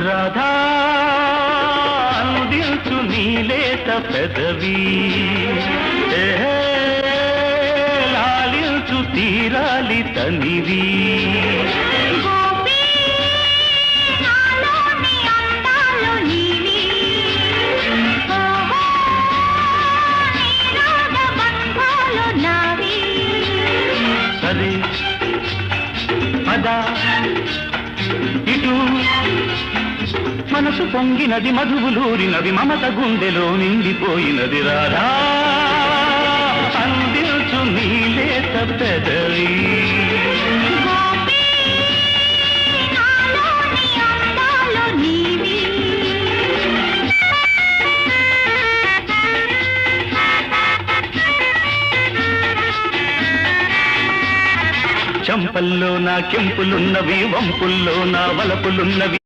రాధా అందించు నీలేత పెదవి లాలించు తీరాలి తనివి సరే పద ఇటు మనసు పొంగినది మధువులూరినది మమత గుండెలో నిండిపోయినది రాధా అందించు నీలేత పెదవి చంపల్లో నా కెంపులున్నవి వంపుల్లో నా వలపులున్నవి